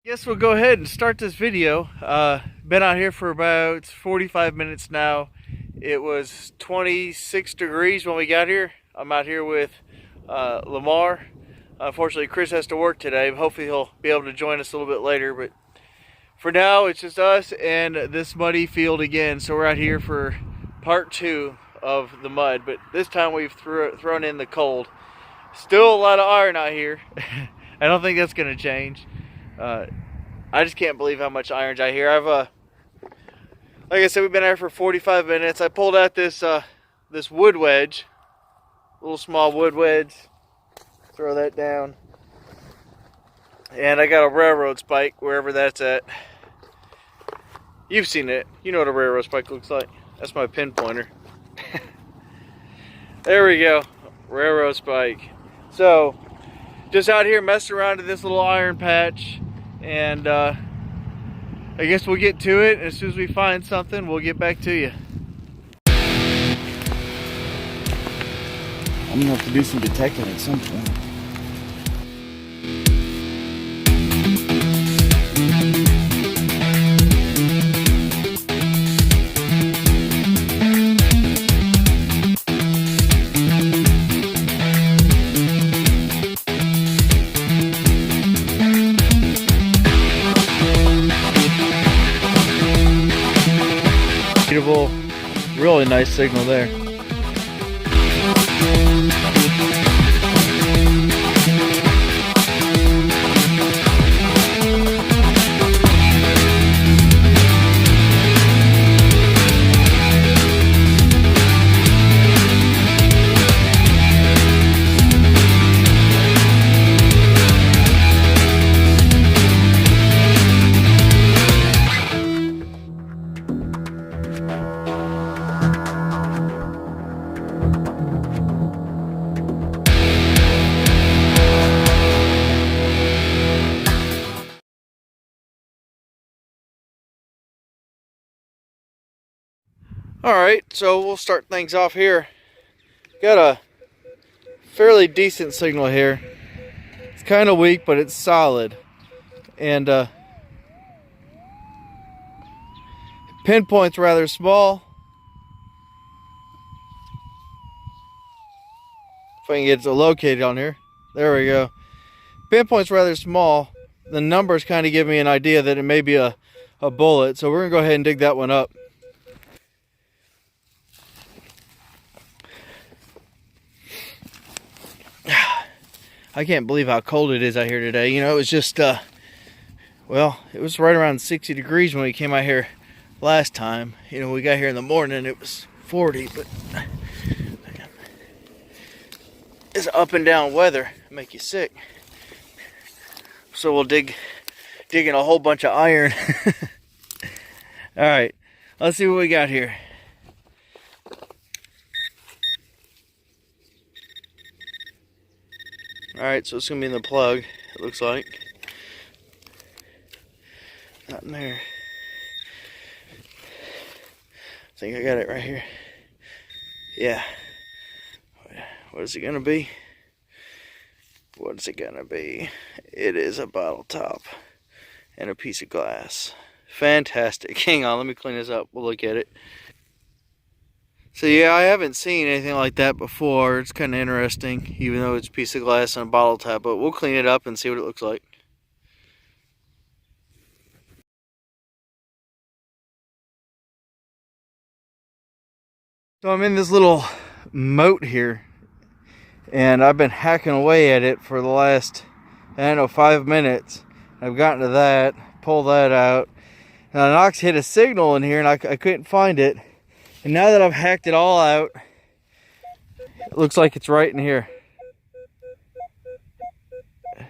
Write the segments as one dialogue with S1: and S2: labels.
S1: Guess we'll go ahead and start this video. Been out here for about 45 minutes now. It was 26 degrees when we got here. I'm out here with Lamar. Unfortunately, Chris has to work today. Hopefully he'll be able to join us a little bit later. But for now, it's just us and this muddy field again. So we're out here for part 2 of the mud. But this time we've thrown in the cold. Still a lot of iron out here. I don't think that's going to change. I just can't believe how much iron's out here. Like I said, we've been out for 45 minutes. I pulled out this this wood wedge, little small wood wedge. Throw that down, and I got a railroad spike wherever that's at. You've seen it. You know what a railroad spike looks like. That's my pinpointer. There we go, railroad spike. So, just out here messing around in this little iron patch. And I guess we'll get to it. As soon as we find something, we'll get back to you.
S2: I'm gonna have to do some detecting at some point.
S1: Really nice signal there. Alright, so we'll start things off here. Got a fairly decent signal here. It's kind of weak, but it's solid. And pinpoint's rather small. If I can get it located on here. There we go. Pinpoint's rather small. The numbers kind of give me an idea that it may be a bullet. So we're going to go ahead and dig that one up. I can't believe how cold it is out here today. You know, it was just, well, it was right around 60 degrees when we came out here last time. You know, we got here in the morning, it was 40, but it's up and down weather. Make you sick. So we'll dig in a whole bunch of iron. All right, let's see what we got here. Alright, so it's going to be in the plug, it looks like. Not in there. I think I got it right here. Yeah. What is it going to be? What is it going to be? It is a bottle top and a piece of glass. Fantastic. Hang on, let me clean this up. We'll look at it. So yeah, I haven't seen anything like that before. It's kind of interesting, even though it's a piece of glass and a bottle top, but we'll clean it up and see what it looks like. So I'm in this little moat here, and I've been hacking away at it for the last, I don't know, 5 minutes. I've gotten to that, pulled that out, and I Knox hit a signal in here, and I couldn't find it. And now that I've hacked it all out, it looks like it's right in here. It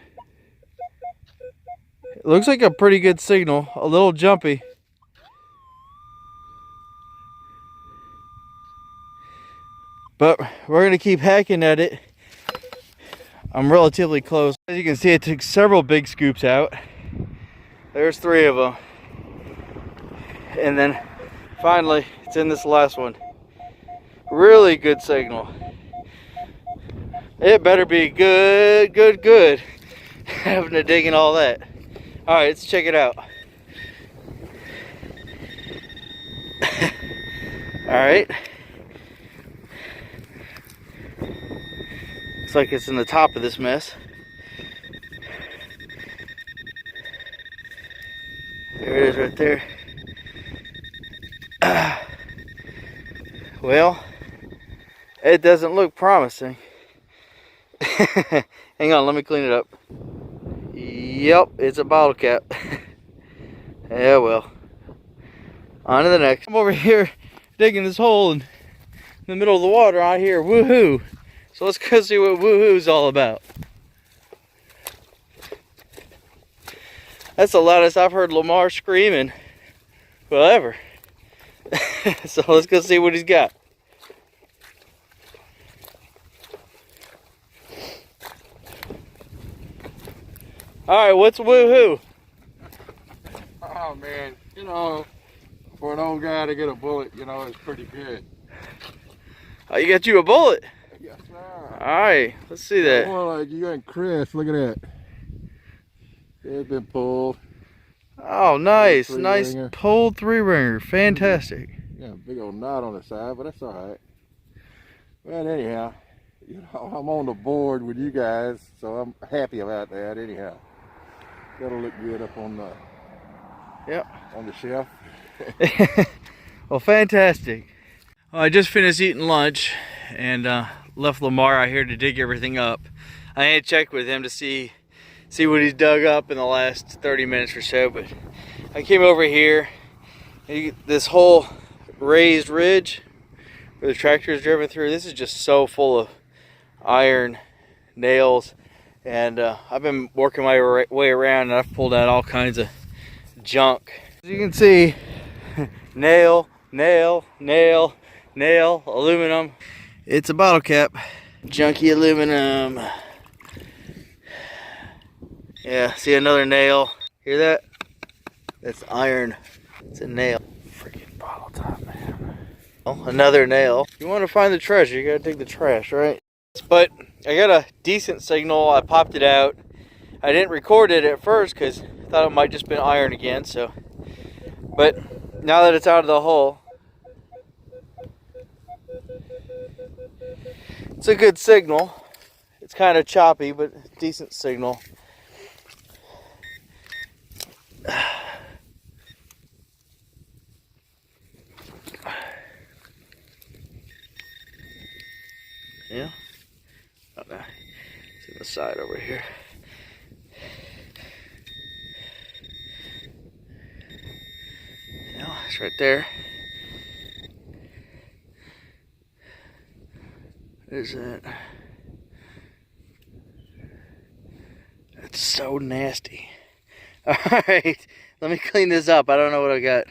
S1: looks like a pretty good signal, a little jumpy. But we're going to keep hacking at it. I'm relatively close. As you can see, it took several big scoops out. There's 3 of them. And then finally, it's in this last one. Really good signal. It better be good. Having to dig in all that. All right, let's check it out. All right. Looks like it's in the top of this mess. There it is right there. Well, it doesn't look promising. Hang on, let me clean it up. Yep, it's a bottle cap. Yeah, well. On to the next. I'm over here digging this hole in the middle of the water out here. Woohoo! So let's go see what woohoo's all about. That's the loudest I've heard Lamar screaming forever. So let's go see what he's got. Alright, what's woohoo?
S3: Oh man, you know, for an old guy to get a bullet, you know, it's pretty good.
S1: Oh, you got you a bullet?
S3: Yes, sir.
S1: Alright, let's see that.
S3: More like you and Chris, look at that. It's been pulled.
S1: Oh, nice.
S3: Three
S1: Nice
S3: ringer.
S1: pulled 3-ringer. Fantastic.
S3: Yeah, big old knot on the side, but that's all right. But anyhow, you know, I'm on the board with you guys, so I'm happy about that anyhow. That'll look good up on the on the shelf.
S1: Well, fantastic. Well, I just finished eating lunch and left Lamar out here to dig everything up. I had checked with him to see what he's dug up in the last 30 minutes or so, but I came over here. This whole raised ridge where the tractor is driven through, this is just so full of iron, nails, and I've been working my way around and I've pulled out all kinds of junk. As you can see, nail, nail, nail, nail, aluminum. It's a bottle cap. Junky aluminum. Yeah, see another nail. Hear that? That's iron. It's a nail. Freaking bottle top, man. Oh, another nail. If you want to find the treasure, you gotta dig the trash, right? But I got a decent signal. I popped it out. I didn't record it at first because I thought it might just been iron again, so. But now that it's out of the hole, it's a good signal. It's kind of choppy, but decent signal. Yeah. Oh, no. It's in the side over here. Yeah, it's right there. What is that? That's so nasty. Alright, let me clean this up. I don't know what I got.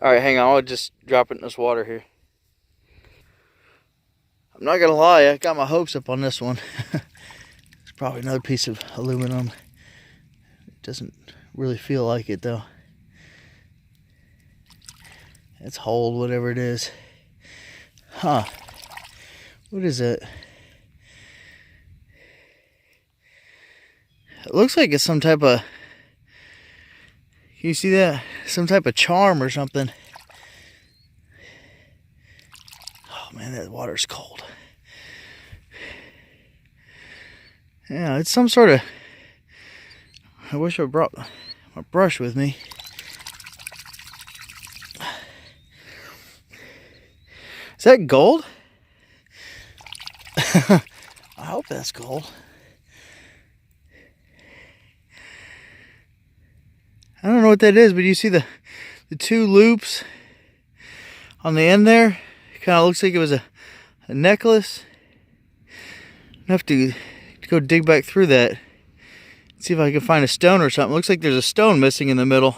S1: Alright, hang on. I'll just drop it in this water here. I'm not gonna lie, I got my hopes up on this one. It's probably another piece of aluminum. It doesn't really feel like it though. It's hold, whatever it is. Huh. What is it? It looks like it's some type of... Can you see that? Some type of charm or something. Oh man, that water's cold. Yeah, it's some sort of... I wish I brought my brush with me. Is that gold? I hope that's gold. I don't know what that is, but you see the two loops on the end there? It kind of looks like it was a necklace. I have to go dig back through that. See if I can find a stone or something. Looks like there's a stone missing in the middle.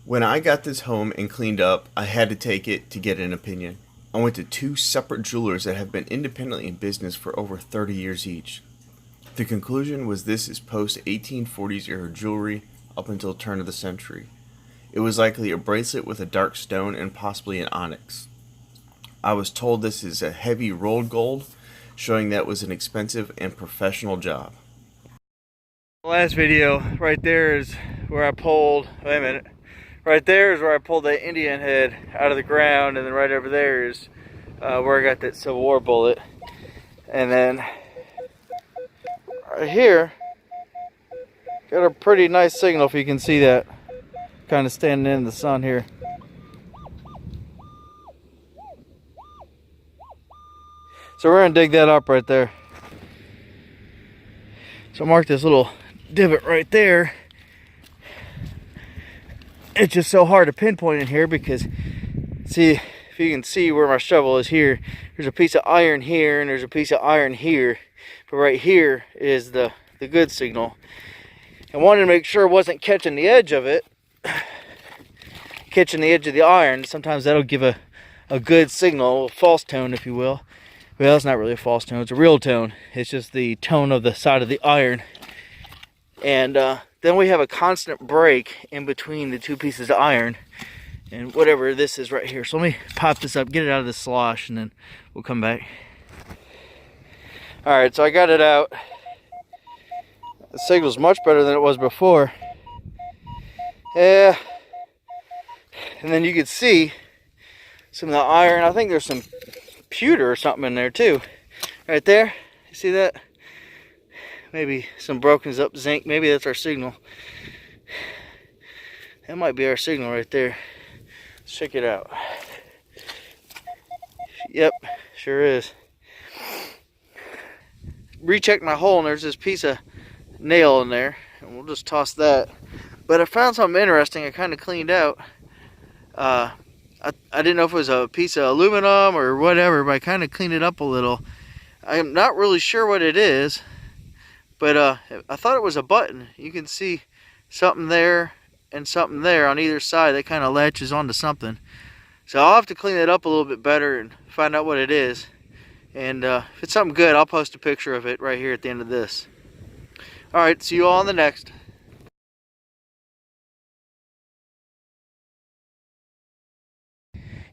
S4: When I got this home and cleaned up, I had to take it to get an opinion. I went to two separate jewelers that have been independently in business for over 30 years each. The conclusion was this is post-1840s era jewelry up until turn of the century. It was likely a bracelet with a dark stone and possibly an onyx. I was told this is a heavy rolled gold, showing that was an expensive and professional job.
S1: The last video, right there is where I pulled, wait a minute, right there is where I pulled that Indian head out of the ground, and then right over there is where I got that Civil War bullet. And then right here, got a pretty nice signal, if you can see that, kind of standing in the sun here. So we're gonna dig that up right there. So mark this little divot right there. It's just so hard to pinpoint in here because, see, if you can see where my shovel is here, there's a piece of iron here and there's a piece of iron here. But right here is the good signal. And wanted to make sure it wasn't catching the edge of it, catching the edge of the iron. Sometimes that'll give a good signal, a false tone, if you will. Well, it's not really a false tone, it's a real tone. It's just the tone of the side of the iron. And then we have a constant break in between the two pieces of iron and whatever this is right here. So let me pop this up, get it out of the slosh, and then we'll come back. Alright, so I got it out. The signal's much better than it was before. Yeah. And then you can see some of the iron. I think there's some pewter or something in there too. Right there. You see that? Maybe some broken up zinc. Maybe that's our signal. That might be our signal right there. Let's check it out. Yep, sure is. Rechecked my hole and there's this piece of nail in there. And we'll just toss that. But I found something interesting I kind of cleaned out. I didn't know if it was a piece of aluminum or whatever, but I kind of cleaned it up a little. I'm not really sure what it is, but I thought it was a button. You can see something there and something there on either side that kind of latches onto something. So I'll have to clean it up a little bit better and find out what it is. And if it's something good, I'll post a picture of it right here at the end of this. Alright, see you all on the next.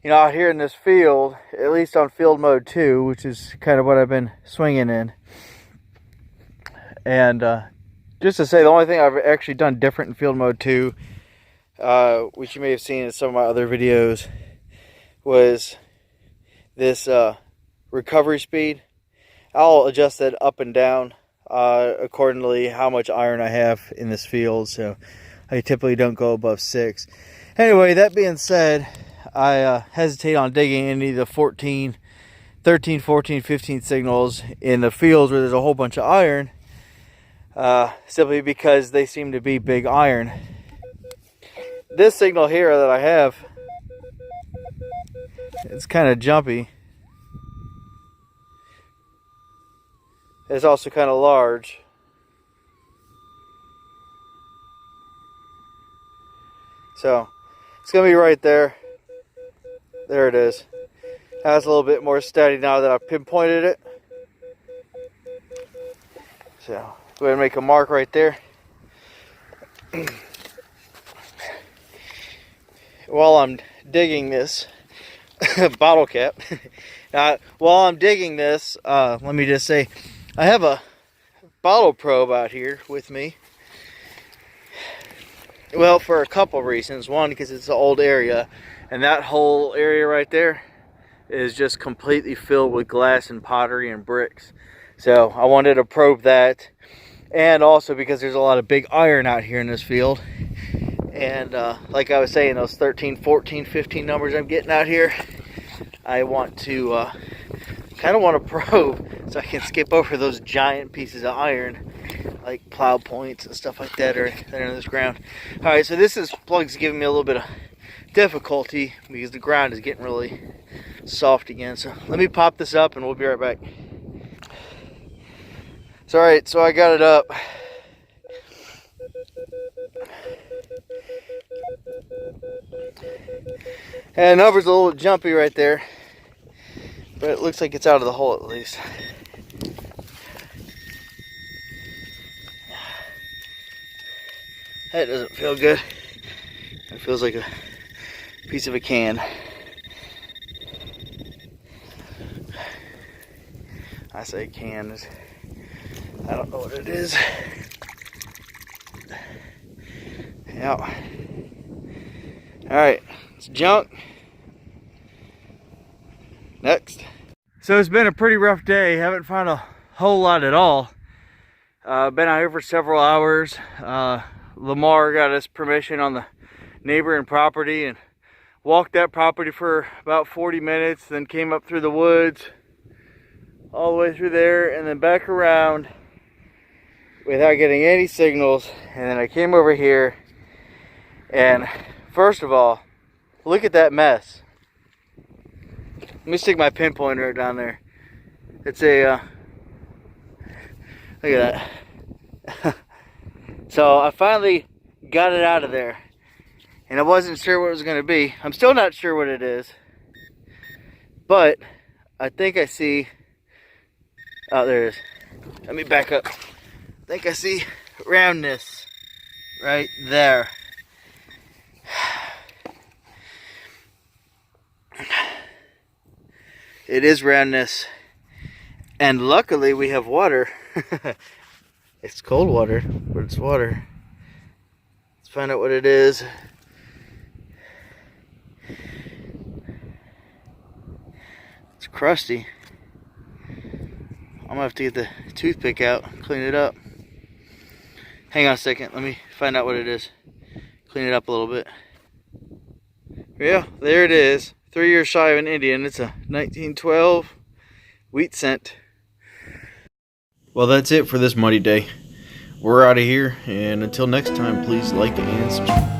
S1: You know, out here in this field, at least on field mode 2, which is kind of what I've been swinging in. And just to say, the only thing I've actually done different in field mode 2, which you may have seen in some of my other videos, was this recovery speed. I'll adjust that up and down accordingly how much iron I have in this field. So I typically don't go above 6. Anyway, that being said, I hesitate on digging any of the 13, 14, 15 signals in the fields where there's a whole bunch of iron, simply because they seem to be big iron. This signal here that I have, it's kind of jumpy. It's also kind of large. So it's going to be right there. There it is. That's a little bit more steady now that I've pinpointed it. So go ahead and make a mark right there. While I'm digging this bottle cap, while I'm digging this, let me just say, I have a bottle probe out here with me. Well, for a couple reasons. One, because it's an old area. And that whole area right there is just completely filled with glass and pottery and bricks. So I wanted to probe that. And also because there's a lot of big iron out here in this field. And like I was saying, those 13, 14, 15 numbers I'm getting out here, I want to kind of want to probe so I can skip over those giant pieces of iron, like plow points and stuff like that are in this ground. Alright, so this plug's giving me a little bit of difficulty because the ground is getting really soft again. So let me pop this up and we'll be right back. So alright, so I got it up. And the number's a little jumpy right there, but it looks like it's out of the hole at least. That doesn't feel good. It feels like a piece of a can. I say can. I don't know what it is. Yeah. Alright, it's junk. Next. So it's been a pretty rough day. Haven't found a whole lot at all. Been out here for several hours. Lamar got us permission on the neighboring property and walked that property for about 40 minutes, then came up through the woods all the way through there and then back around without getting any signals. And then I came over here, and first of all, look at that mess. Let me stick my pinpointer right down there. It's a look at that. So I finally got it out of there, and I wasn't sure what it was going to be. I'm still not sure what it is, but I think I see, oh, there it is. Let me back up. I think I see roundness right there. It is roundness, and luckily we have water. It's cold water, but it's water. Let's find out what it is. It's crusty. I'm gonna have to get the toothpick out, clean it up. Hang on a second, let me find out what it is. Clean it up a little bit. Yeah, there it is. 3 years shy of an Indian. It's a 1912 wheat cent.
S4: Well, that's it for this muddy day. We're out of here, and until next time, please like and subscribe.